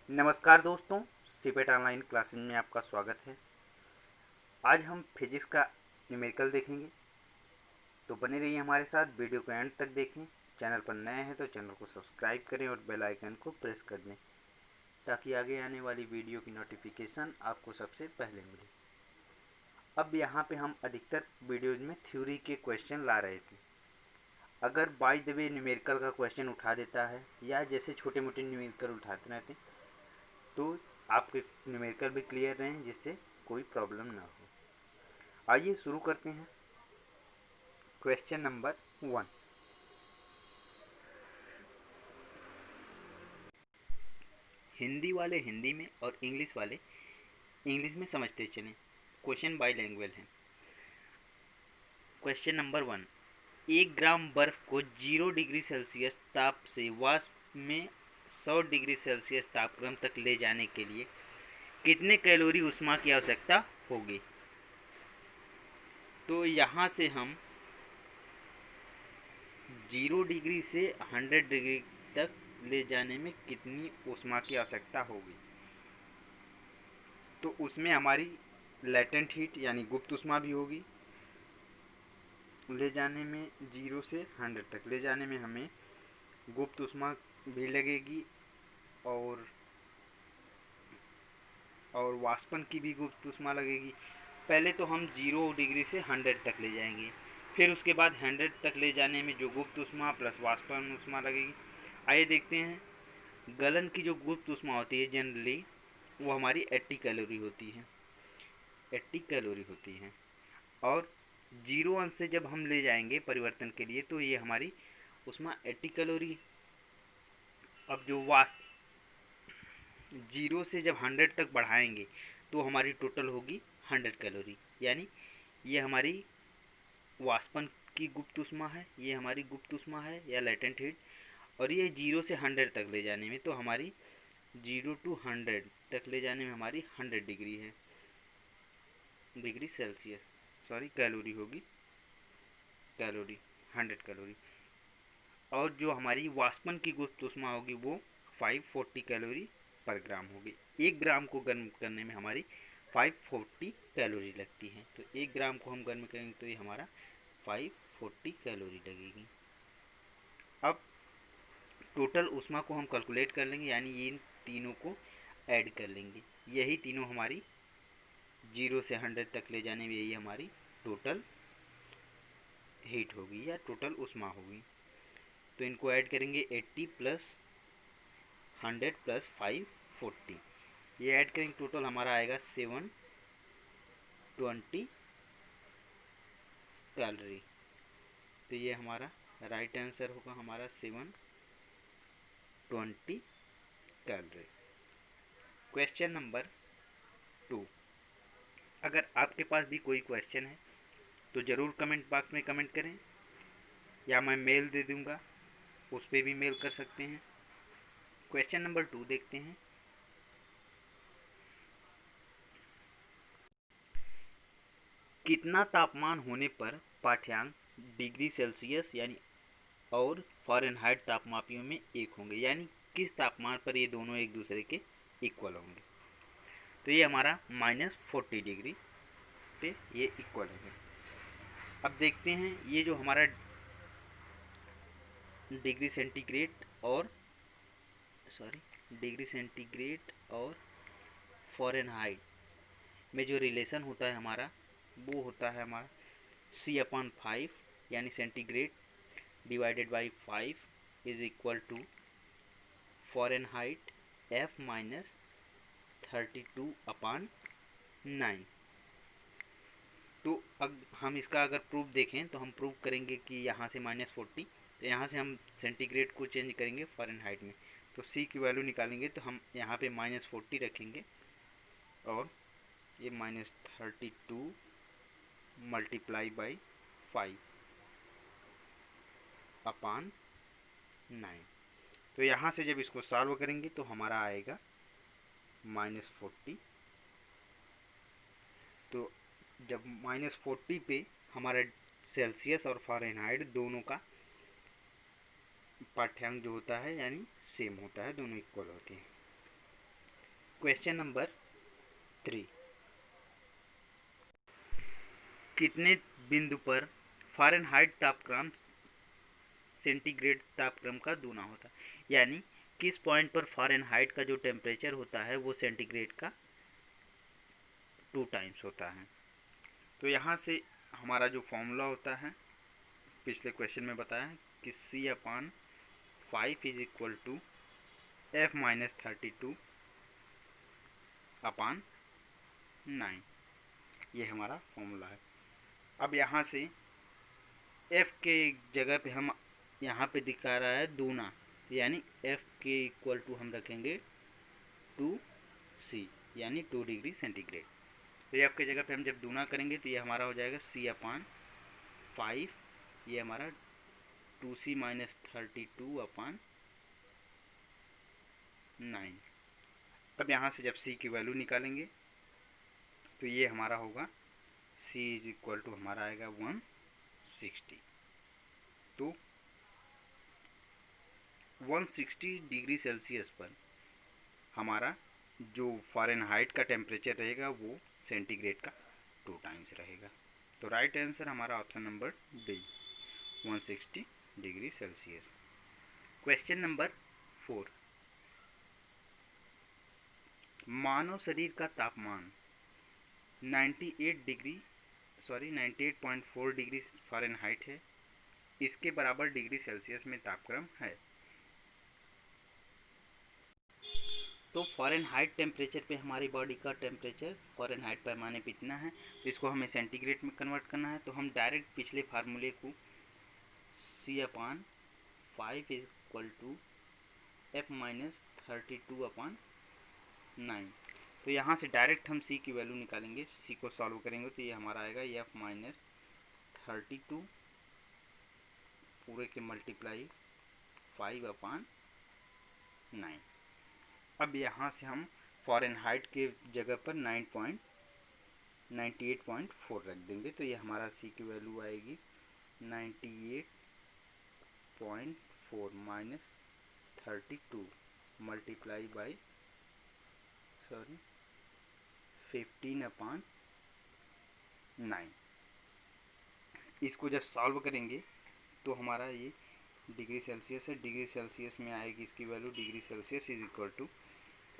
नमस्कार दोस्तों, CIPET online classes में आपका स्वागत है। आज हम फिजिक्स का न्यूमेरिकल देखेंगे, तो बने रहिए हमारे साथ। वीडियो को एंड तक देखें। चैनल पर नए हैं तो चैनल को सब्सक्राइब करें और बेल आइकन को प्रेस कर दें ताकि आगे आने वाली वीडियो की नोटिफिकेशन आपको सबसे पहले मिले। अब यहाँ पे हम अधिकतर वीडियोज़ में थ्योरी के क्वेश्चन ला रहे थे। अगर बाय द वे न्यूमेरिकल का क्वेश्चन उठा देता है या जैसे छोटे मोटे न्यूमेरिकल उठाते रहते हैं तो आपके न्यूमेरिकल भी क्लियर रहें, जिससे कोई प्रॉब्लम ना हो। आइए शुरू करते हैं। Question number 1। हिंदी वाले हिंदी में और इंग्लिश वाले इंग्लिश में समझते चलें। क्वेश्चन बाई लैंग्वेज है। Question number 1। 1 ग्राम बर्फ को 0 डिग्री सेल्सियस ताप से वाष्प में 100 डिग्री सेल्सियस तापक्रम तक ले जाने के लिए कितने कैलोरी ऊष्मा की आवश्यकता होगी। तो यहाँ से हम 0 डिग्री से 100 डिग्री तक ले जाने में कितनी ऊष्मा की आवश्यकता होगी, तो उसमें हमारी लेटेंट हीट यानी गुप्त ऊष्मा भी होगी। ले जाने में 0 से 100 तक ले जाने में हमें गुप्त ऊष्मा भी लगेगी और वाष्पन की भी गुप्त ऊष्मा लगेगी। पहले तो हम 0 डिग्री से 100 तक ले जाएंगे, फिर उसके बाद 100 तक ले जाने में जो गुप्त ऊष्मा प्लस वाष्पन ऊष्मा लगेगी। आइए देखते हैं। गलन की जो गुप्त ऊष्मा होती है जनरली वो हमारी 80 कैलोरी होती है। 80 कैलोरी होती है। और 0 अंश से जब हम ले जाएंगे परिवर्तन के लिए तो ये हमारी ऊष्मा 80 कैलोरी। अब जो वाष्प 0 से जब 100 तक बढ़ाएंगे तो हमारी टोटल होगी 100 कैलोरी। यानी ये हमारी वाष्पन की गुप्त ऊष्मा है, ये हमारी गुप्त ऊष्मा है या लेटेंट हीट। और ये 0 से 100 तक ले जाने में तो हमारी 0 to 100 तक ले जाने में हमारी 100 डिग्री सेल्सियस कैलोरी होगी। Calorie 100 calorie. और जो हमारी वाष्पन की गुप्त ऊष्मा होगी वो 540 कैलोरी पर ग्राम होगी। 1 ग्राम को गर्म करने में हमारी 540 कैलोरी लगती है। तो 1 ग्राम को हम गर्म करेंगे तो ये हमारा 540 कैलोरी लगेगी। अब टोटल ऊष्मा को हम कैलकुलेट कर लेंगे, यानी इन तीनों को ऐड कर लेंगे। यही तीनों हमारी 0 से 100 तक ले जाने में यही हमारी टोटल हीट होगी या टोटल ऊष्मा होगी। तो इनको ऐड करेंगे 80 प्लस 100 प्लस 540। ये ऐड करेंगे टोटल हमारा आएगा 720 कैलोरी। तो ये हमारा राइट आंसर होगा हमारा 720 कैलोरी। Question number 2। अगर आपके पास भी कोई क्वेश्चन है तो ज़रूर कमेंट बॉक्स में कमेंट करें या मैं मेल दे दूंगा, उस पर भी मेल कर सकते हैं। क्वेश्चन नंबर 2 देखते हैं। कितना तापमान होने पर पाठ्यांक डिग्री सेल्सियस यानी और फ़ारेनहाइट तापमापियों में एक होंगे, यानी किस तापमान पर ये दोनों एक दूसरे के इक्वल होंगे। तो ये हमारा -40 डिग्री पे ये इक्वल है। अब देखते हैं ये जो हमारा डिग्री सेंटीग्रेड और फ़ारेनहाइट में जो रिलेशन होता है हमारा वो होता है हमारा C/5 यानी centigrade divided by 5 is equal to Fahrenheit F-32/9। तो हम इसका अगर प्रूफ देखें तो हम प्रूव करेंगे कि यहाँ से -40, तो यहाँ से हम सेंटीग्रेड को चेंज करेंगे फ़ारेनहाइट में, तो C की वैल्यू निकालेंगे तो हम यहाँ पे -40 रखेंगे और ये -32 मल्टीप्लाई बाई 5/9। तो यहाँ से जब इसको सॉल्व करेंगे तो हमारा आएगा -40। तो जब -40 पे हमारा सेल्सियस और फ़ारेनहाइट दोनों का पाठ्यांक जो होता है यानी सेम होता है, दोनों इक्वल होते हैं। क्वेश्चन नंबर 3, कितने बिंदु पर फ़ारेनहाइट तापक्रम सेंटीग्रेड तापक्रम का दूना होता है, यानी किस पॉइंट पर फ़ारेनहाइट का जो टेम्परेचर होता है वो सेंटीग्रेड का 2 टाइम्स होता है। तो यहाँ से हमारा जो फॉर्मूला होता है पिछले क्वेश्चन में बताया कि C/5 is equal to F-32/9, ये हमारा फॉर्मूला है। अब यहाँ से F के जगह पे हम यहाँ पे दिखा रहा है दूना, यानी F के इक्वल टू हम रखेंगे 2C, यानी 2 डिग्री सेंटीग्रेड। तो F के जगह पे हम जब दूना करेंगे तो ये हमारा हो जाएगा C/5, ये हमारा 2C-32/9। अब यहाँ से जब C की वैल्यू निकालेंगे तो ये हमारा होगा C इज इक्वल टू हमारा आएगा 160। तो 160 डिग्री सेल्सियस पर हमारा जो फ़ारेनहाइट का टेम्परेचर रहेगा वो सेंटीग्रेड का 2 टाइम्स रहेगा। तो राइट आंसर हमारा option number D, 160 degree Celsius. Question number 4, मानव शरीर का तापमान 98.4 डिग्री फ़ारेनहाइट है, इसके बराबर डिग्री सेल्सियस में तापक्रम है। तो फ़ारेनहाइट टेम्परेचर पे हमारी बॉडी का टेम्परेचर फ़ारेनहाइट पैमाने पे इतना है, तो इसको हमें सेंटीग्रेड में कन्वर्ट करना है। तो हम डायरेक्ट पिछले फार्मूले को C/5 is equal to F-32/9, तो यहाँ से डायरेक्ट हम C की वैल्यू निकालेंगे। C को सॉल्व करेंगे तो ये हमारा आएगा F-32 पूरे के मल्टीप्लाई 5/9। अब यहाँ से हम फ़ारेनहाइट के जगह पर 98.4 रख देंगे, तो ये हमारा C की वैल्यू आएगी 98.4 माइनस 32 मल्टीप्लाई बाई 15/9। इसको जब सॉल्व करेंगे तो हमारा ये डिग्री सेल्सियस है, डिग्री सेल्सियस में आएगी इसकी value, degree Celsius is equal to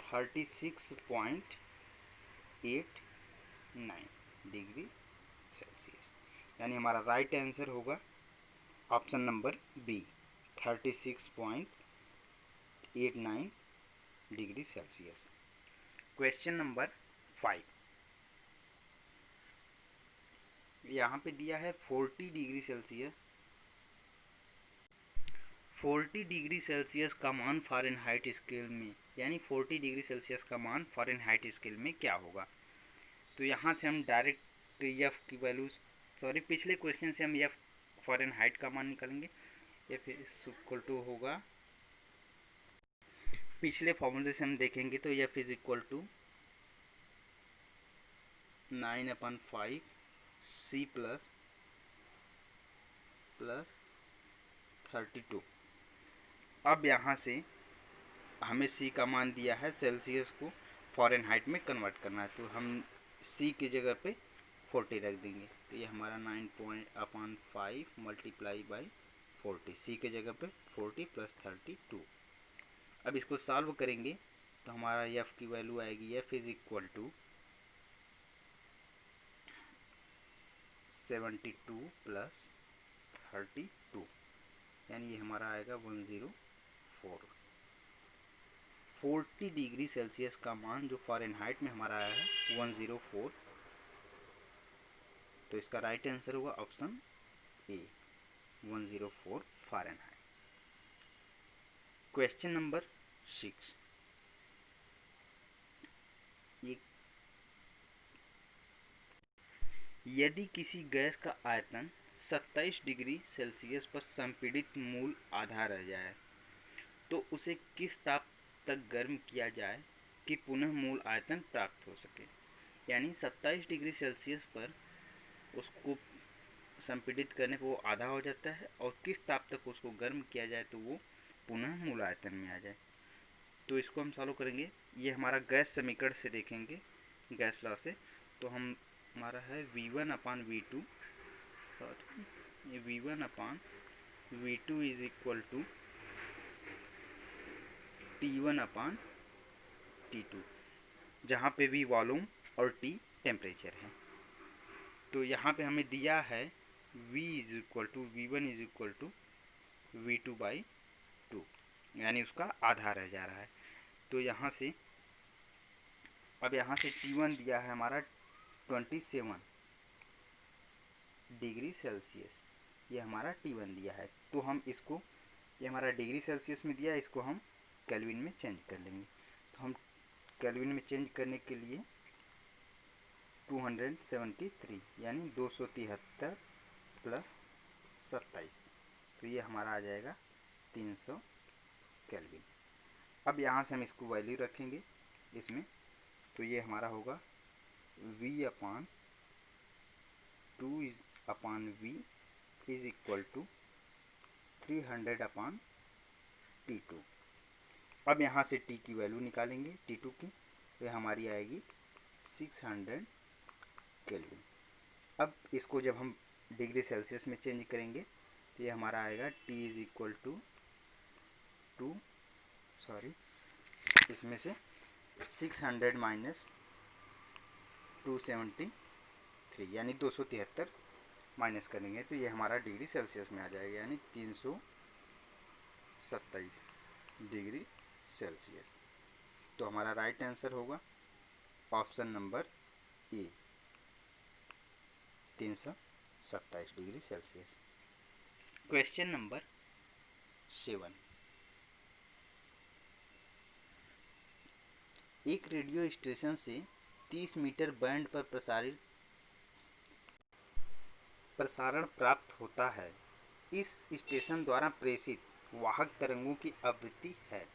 36.89 degree Celsius, यानी हमारा राइट आंसर होगा option number B, 36.89 degree Celsius. Question number 5, यहाँ पे दिया है 40 डिग्री सेल्सियस, 40 डिग्री सेल्सियस का मान फ़ारेनहाइट स्केल में, यानी 40 डिग्री सेल्सियस का मान फ़ारेनहाइट स्केल में क्या होगा। तो यहाँ से हम डायरेक्ट एफ की वैल्यू, पिछले क्वेश्चन से हम एफ फ़ारेनहाइट का मान निकालेंगे। एफ इक्वल टू होगा, पिछले फॉर्मूले से हम देखेंगे तो F is equal to 9/5 C plus 32। अब यहाँ से हमें C का मान दिया है, सेल्सियस को फ़ारेनहाइट में कन्वर्ट करना है, तो हम C की जगह पे 40 रख देंगे। तो ये हमारा 9/5 मल्टीप्लाई बाई 40, C के जगह पे 40 प्लस 32। अब इसको सॉल्व करेंगे तो हमारा F की वैल्यू आएगी, F is equal to 72 plus 32, यानी ये हमारा आएगा 104। 40 डिग्री सेल्सियस का मान जो फ़ारेनहाइट में हमारा आया है 104, तो इसका राइट आंसर होगा option A, 104 Fahrenheit. Question number 6, यदि किसी गैस का आयतन 27 डिग्री सेल्सियस पर संपीड़ित मूल आधा रह जाए तो उसे किस ताप तक गर्म किया जाए कि पुनः मूल आयतन प्राप्त हो सके। यानी 27 डिग्री सेल्सियस पर उसको संपीड़ित करने पर वो आधा हो जाता है, और किस ताप तक उसको गर्म किया जाए तो वो पुनः मूल आयतन में आ जाए। तो इसको हम सॉल्व करेंगे। ये हमारा गैस समीकरण से देखेंगे, गैस लॉ से। तो हमारा है V1/V2, सॉरी ये V1/V2 is equal to T1/T2, जहाँ पे V वॉल्यूम और T टेम्परेचर है। तो यहाँ पे हमें दिया है V1/V2, यानी उसका आधा रह जा रहा है। तो यहाँ से अब यहाँ से T1 दिया है हमारा 27 डिग्री सेल्सियस, ये हमारा T1 दिया है। तो हम इसको, ये हमारा डिग्री सेल्सियस में दिया है, इसको हम केल्विन में चेंज कर लेंगे। तो हम केल्विन में चेंज करने के लिए 273 यानी 273 प्लस 27, तो ये हमारा आ जाएगा 300 केल्विन। अब यहाँ से हम इसको वैल्यू रखेंगे इसमें, तो ये हमारा होगा V/2/V is equal to 300/T2। अब यहाँ से T की वैल्यू निकालेंगे, T2 की, तो हमारी आएगी 600 केल्विन। अब इसको जब हम डिग्री सेल्सियस में चेंज करेंगे तो ये हमारा आएगा T इज इक्वल टू इसमें से 600 माइनस 273 यानी 273 माइनस करेंगे तो ये हमारा डिग्री सेल्सियस में आ जाएगा, यानी 327 डिग्री सेल्सियस। तो हमारा राइट आंसर होगा option number A, 327 degree Celsius. Question number 7, एक रेडियो स्टेशन से 30 मीटर बैंड पर प्रसारण प्राप्त होता है। इस स्टेशन द्वारा प्रेषित वाहक तरंगों की आवृत्ति है।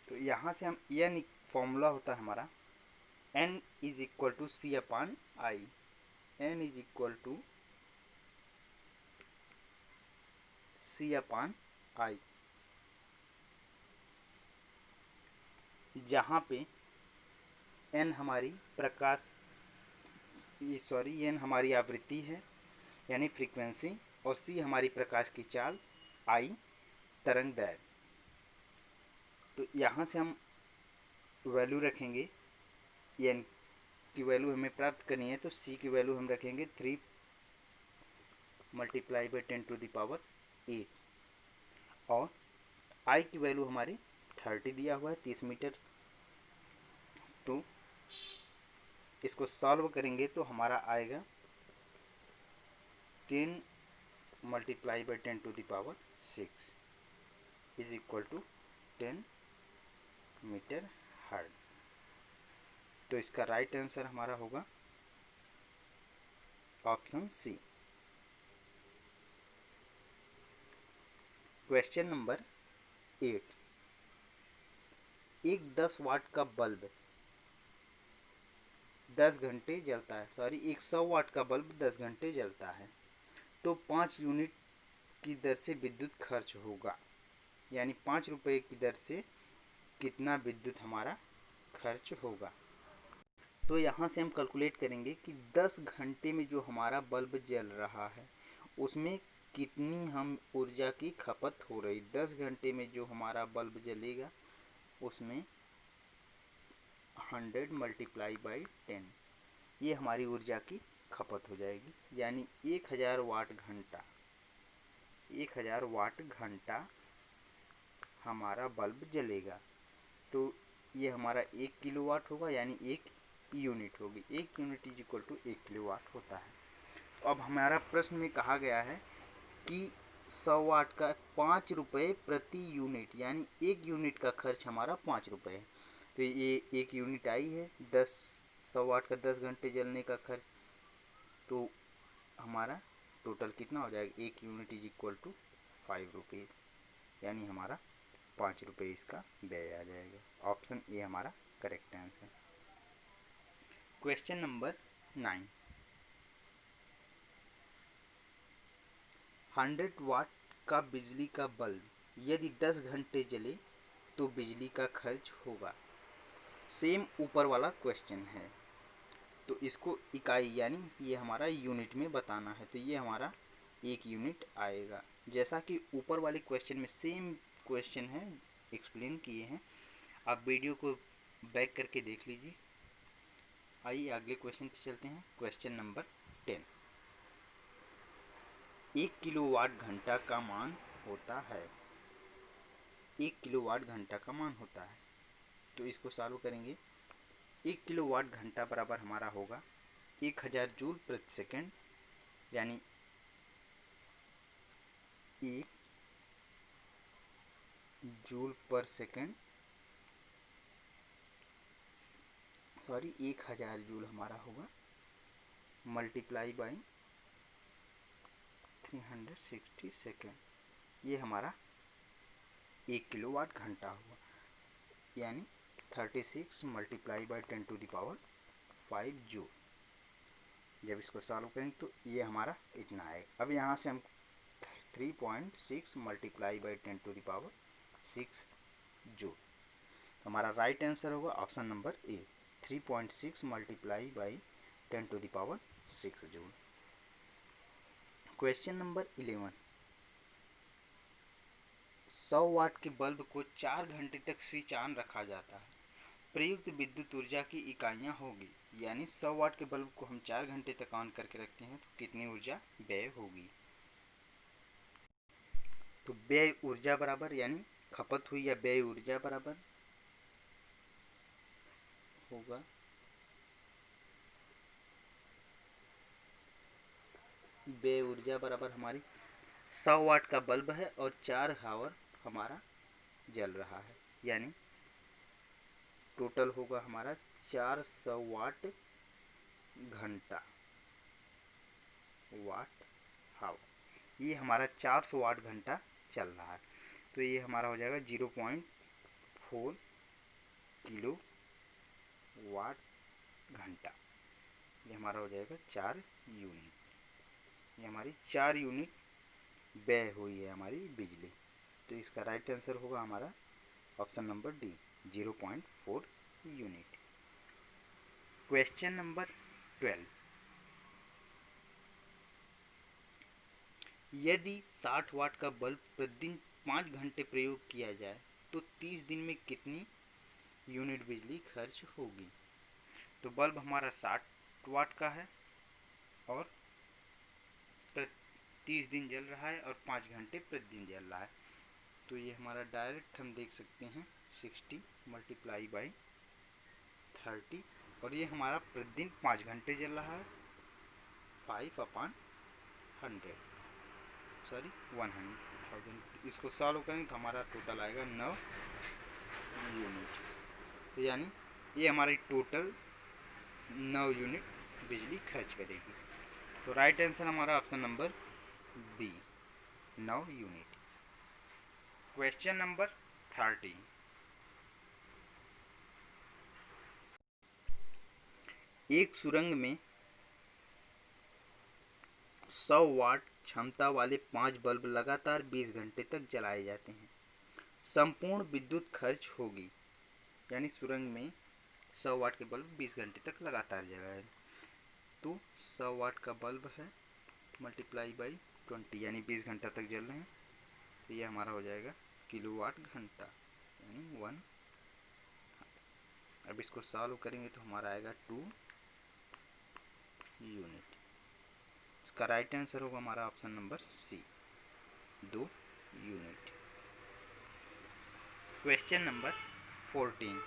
तो यहाँ से हम यह फॉर्मूला होता है हमारा N is equal to C/I, N is equal to C/I, जहाँ पे N हमारी N हमारी आवृत्ति है यानी फ्रीक्वेंसी, और C हमारी प्रकाश की चाल, I तरंग दैर्घ्य। तो यहाँ से हम वैल्यू रखेंगे, N की वैल्यू हमें प्राप्त करनी है, तो C की वैल्यू हम रखेंगे 3 × 10⁸ और I की वैल्यू हमारी 30 दिया हुआ है, 30 मीटर। तो इसको सॉल्व करेंगे तो हमारा आएगा 10 × 10⁶ is equal to 10 meter hertz. तो इसका राइट आंसर हमारा होगा ऑप्शन सी। क्वेश्चन नंबर 8, एक 10 वाट का बल्ब 10 घंटे जलता है, एक 100 वाट का बल्ब 10 घंटे जलता है, तो 5 यूनिट की दर से विद्युत खर्च होगा, यानी 5 रुपये की दर से कितना विद्युत हमारा खर्च होगा। तो यहाँ से हम कैलकुलेट करेंगे कि 10 घंटे में जो हमारा बल्ब जल रहा है उसमें कितनी हम ऊर्जा की खपत हो रही। 10 घंटे में जो हमारा बल्ब जलेगा उसमें 100 × 10, ये हमारी ऊर्जा की खपत हो जाएगी, यानी 1000 वाट घंटा हमारा बल्ब जलेगा। तो ये हमारा 1 किलोवाट होगा, यानी 1 यूनिट होगी। 1 unit is equal to 1 kilowatt होता है। तो अब हमारा प्रश्न में कहा गया है कि 100 वाट का 5 रुपये प्रति यूनिट, यानी 1 यूनिट का खर्च हमारा 5 रुपये है। तो ये 1 यूनिट आई है, 100 वाट का 10 घंटे जलने का खर्च, तो हमारा टोटल कितना हो जाएगा, 1 यूनिट इज इक्वल टू 5 रुपये, यानी हमारा 5 रुपये इसका व्यय आ जाएगा। ऑप्शन ए हमारा करेक्ट आंसर। क्वेश्चन नंबर 9, 100 वाट का बिजली का बल्ब यदि 10 घंटे जले तो बिजली का खर्च होगा। सेम ऊपर वाला क्वेश्चन है, तो इसको इकाई यानी ये हमारा यूनिट में बताना है, तो ये हमारा 1 यूनिट आएगा। जैसा कि ऊपर वाले क्वेश्चन में सेम क्वेश्चन है, एक्सप्लेन किए हैं, आप वीडियो को बैक करके देख लीजिए। आइए अगले क्वेश्चन पे चलते हैं। Question number 10। 1 किलोवाट घंटा का मान होता है। 1 किलोवाट घंटा का मान होता है, तो इसको सॉल्व करेंगे। 1 किलोवाट घंटा बराबर हमारा होगा 1000 जूल प्रति सेकेंड, यानी 1 जूल पर सेकेंड, सॉरी 1000 जूल हमारा होगा मल्टीप्लाई बाई 360 सेकेंड, ये हमारा 1 किलोवाट घंटा हुआ, यानी 36 मल्टीप्लाई बाई 10⁵ जूल। जब इसको सॉल्व करेंगे तो ये हमारा इतना आएगा। अब यहाँ से हम 3.6 मल्टीप्लाई बाई 10⁶ जूल, तो हमारा राइट आंसर होगा option number A, 3.6 multiply by 10⁶ joule. Question number 11। 100 वाट के बल्ब को 4 घंटे तक स्विच ऑन रखा जाता है। प्रयुक्त विद्युत ऊर्जा की इकाइयाँ होगी, यानी 100 वाट के बल्ब को हम 4 घंटे तक ऑन करके रखते हैं तो कितनी ऊर्जा व्यय होगी। तो व्यय ऊर्जा बराबर, यानी खपत हुई या व्यय ऊर्जा बराबर होगा व्यय ऊर्जा बराबर हमारी 100 वाट का बल्ब है और 4 हावर हमारा जल रहा है, यानी टोटल होगा हमारा 400 वाट घंटा, वाट हावर, ये हमारा 400 वाट घंटा चल रहा है, तो ये हमारा हो जाएगा 0.4 किलो वाट घंटा, ये हमारा हो जाएगा 4 यूनिट। ये हमारी 4 यूनिट व्यय हुई है हमारी बिजली, तो इसका राइट आंसर होगा हमारा option number D, 0.4 unit. Question number 12। यदि 60 वाट का बल्ब प्रतिदिन 5 घंटे प्रयोग किया जाए तो 30 दिन में कितनी यूनिट बिजली खर्च होगी। तो बल्ब हमारा 60 वाट का है और 30 दिन जल रहा है और 5 घंटे प्रतिदिन जल रहा है, तो ये हमारा डायरेक्ट हम देख सकते हैं 60 मल्टीप्लाई बाई 30, और ये हमारा प्रतिदिन 5 घंटे जल रहा है, 5/100, सॉरी 100,000। इसको सॉल्व करेंगे तो हमारा टोटल आएगा 9 यूनिट, तो यानी ये हमारी टोटल 9 यूनिट बिजली खर्च करेगी। तो राइट आंसर हमारा option number B, 9 unit. Question number 13। एक सुरंग में 100 वाट क्षमता वाले 5 बल्ब लगातार 20 घंटे तक जलाए जाते हैं। संपूर्ण विद्युत खर्च होगी, यानी सुरंग में 100 वाट के बल्ब 20 घंटे तक लगातार जलाए, तो 100 वाट का बल्ब है मल्टीप्लाई बाई 20, यानी 20 घंटा तक जल रहे हैं, तो ये हमारा हो जाएगा किलोवाट घंटा, यानी 1। अब इसको सॉल्व करेंगे तो हमारा आएगा 2 यूनिट। इसका राइट आंसर होगा हमारा option number C, 2 unit. Question number 14।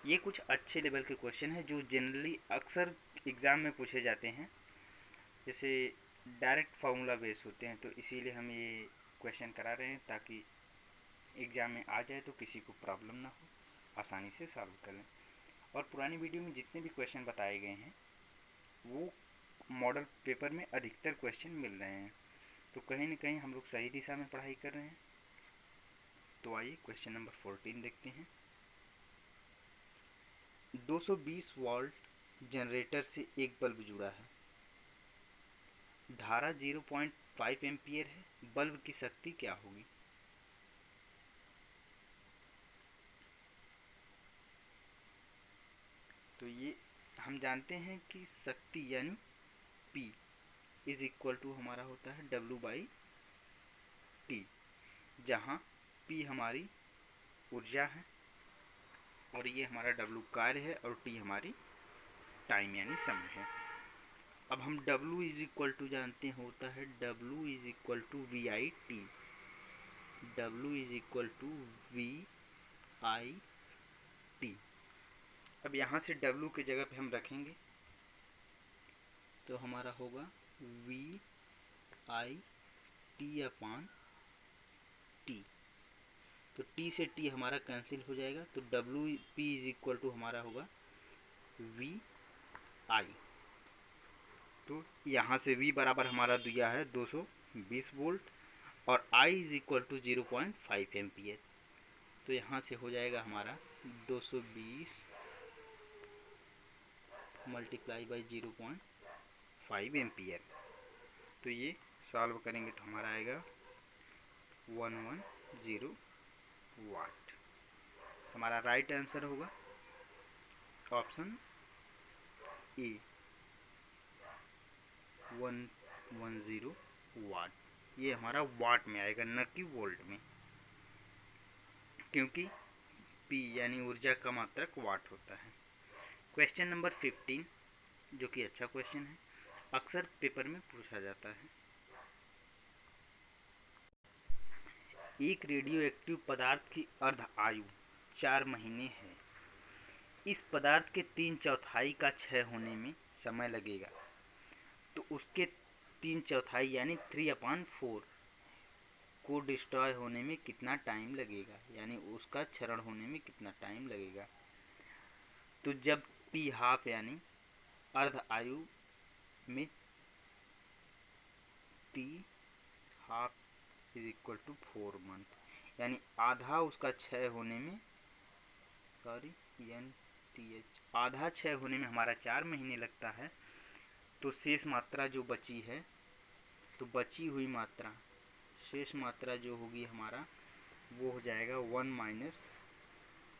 ये कुछ अच्छे लेवल के क्वेश्चन है जो जनरली अक्सर एग्ज़ाम में पूछे जाते हैं, जैसे डायरेक्ट फार्मूला बेस होते हैं, तो इसीलिए हम ये क्वेश्चन करा रहे हैं ताकि एग्ज़ाम में आ जाए तो किसी को प्रॉब्लम ना हो, आसानी से सॉल्व कर लें। और पुरानी वीडियो में जितने भी क्वेश्चन बताए गए हैं वो मॉडल पेपर में अधिकतर क्वेश्चन मिल रहे हैं, तो कहीं ना कहीं हम लोग सही दिशा में पढ़ाई कर रहे हैं। तो आइए क्वेश्चन नंबर 14 देखते हैं। 220 वोल्ट जनरेटर से एक बल्ब जुड़ा है, धारा 0.5 एम्पियर है, बल्ब की शक्ति क्या होगी। ये हम जानते हैं कि शक्ति यानी P इज इक्वल टू हमारा होता है W/T, जहाँ P हमारी ऊर्जा है और ये हमारा W कार्य है और T हमारी टाइम यानी समय है। अब हम W इज इक्वल टू जानते हैं होता है W is equal to VIT। W is equal to VIT। अब यहाँ से W की जगह पे हम रखेंगे तो हमारा होगा VIT/T। तो T से T हमारा कैंसिल हो जाएगा तो WP इज इक्वल टू हमारा होगा VI। तो यहाँ से V बराबर हमारा दिया है 220 वोल्ट और I is equal to 0.5 ampere. तो यहाँ से हो जाएगा हमारा 220 मल्टीप्लाई बाई 0.5 एम्पियर। तो ये सॉल्व करेंगे तो हमारा आएगा 110 वाट। हमारा राइट आंसर होगा ऑप्शन ए 110 वाट। ये हमारा वाट में आएगा न कि वोल्ट में, क्योंकि P यानी ऊर्जा का मात्रक वाट होता है। क्वेश्चन नंबर 15 जो कि अच्छा क्वेश्चन है, अक्सर पेपर में पूछा जाता है। एक रेडियो एक्टिव पदार्थ की अर्ध आयु 4 महीने है। इस पदार्थ के 3/4 का क्षय होने में समय लगेगा, तो उसके 3/4 यानी 3/4 को डिस्ट्रॉय होने में कितना टाइम लगेगा, यानी उसका क्षरण होने में कितना टाइम लगेगा। तो जब T हाफ यानी अर्ध आयु में T half is equal to 4 month, यानी आधा उसका क्षय होने में आधा क्षय होने में हमारा 4 महीने लगता है। तो शेष मात्रा जो बची है, तो बची हुई मात्रा शेष मात्रा जो होगी हमारा वो हो जाएगा 1 माइनस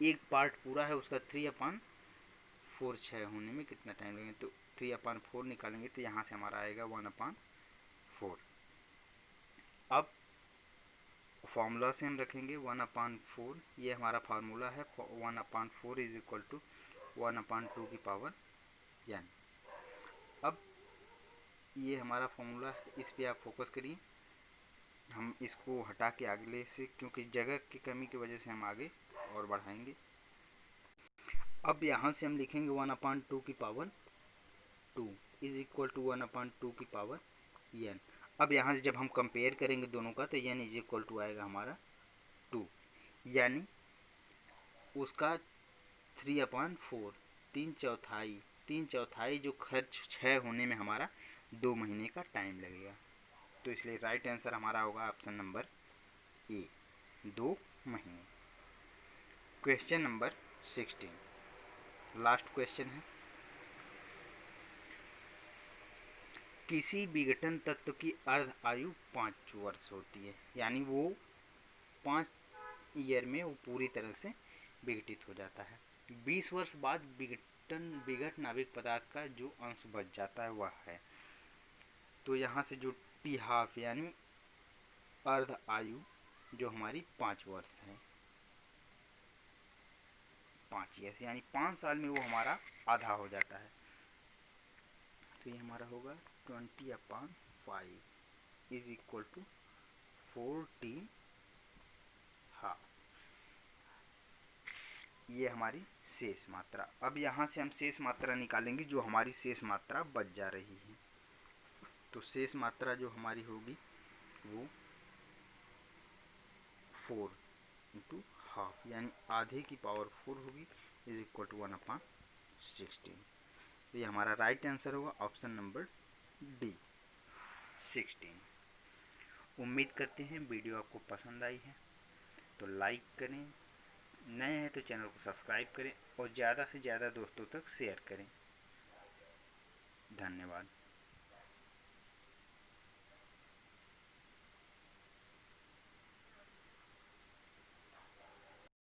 एक पार्ट पूरा है उसका 3/4 क्षय होने में कितना टाइम लगेगा। तो 3/4 निकालेंगे तो यहाँ से हमारा आएगा 1/4। अब फॉर्मूला से हम रखेंगे 1/4, ये हमारा फार्मूला है 1/4 इज इक्वल टू 1/2 की पावर n। अब ये हमारा फॉर्मूला है, इस पे आप फोकस करिए। हम इसको हटा के अगले से, क्योंकि जगह की कमी की वजह से हम आगे और बढ़ाएंगे। अब यहाँ से हम लिखेंगे 1/2 की पावर 2 इज इक्वल टू 1/2 की पावर n। अब यहाँ से जब हम कंपेयर करेंगे दोनों का तो n इज इक्वल टू आएगा हमारा 2, यानी उसका 3/4 3/4 जो खर्च क्षय होने में हमारा 2 महीने का टाइम लगेगा। तो इसलिए राइट आंसर हमारा होगा ऑप्शन नंबर ए 2 महीने। क्वेश्चन नंबर 16 लास्ट क्वेश्चन है। किसी विघटन तत्व की अर्ध आयु 5 वर्ष होती है, यानी वो 5 ईयर में वो पूरी तरह से विघटित हो जाता है। 20 वर्ष बाद विघट नाभिक पदार्थ का जो अंश बच जाता है वह है। तो यहाँ से जो T हाफ यानी अर्ध आयु जो हमारी 5 वर्ष है, 5 ईयर्स यानी 5 साल में वो हमारा आधा हो जाता है। तो ये हमारा होगा 20/5 is equal to 4T half. ये हमारी शेष मात्रा। अब यहाँ से हम शेष मात्रा निकालेंगे जो हमारी शेष मात्रा बच जा रही है। तो शेष मात्रा जो हमारी होगी वो 4 इंटू हाफ यानी आधे की पावर 4 होगी इज इक्वल टू 1/16। तो ये हमारा राइट आंसर होगा ऑप्शन नंबर डी 16। उम्मीद करते हैं वीडियो आपको पसंद आई है, तो लाइक करें, नए हैं तो चैनल को सब्सक्राइब करें और ज़्यादा से ज़्यादा दोस्तों तक शेयर करें। धन्यवाद।